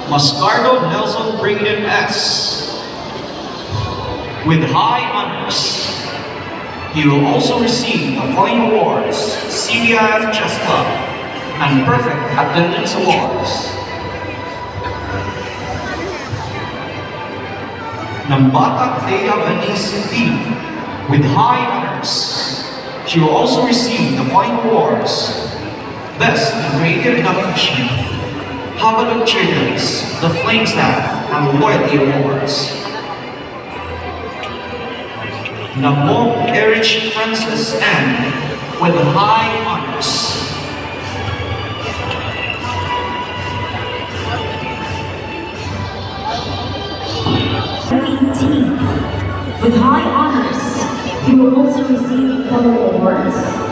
Mascardo Nelson Brigham S. With high honors. He will also receive the following awards: CBIF Chess Club and Perfect Attendance Awards. Nambata Thea Venice D. With high honors. She will also receive the following awards: Best in Creative Nonfiction, Habalog Children's, the Flame Staff, and Loyalty Awards. Namo Erich Francis N. with high honors. With high honors, he will also receive fellow awards.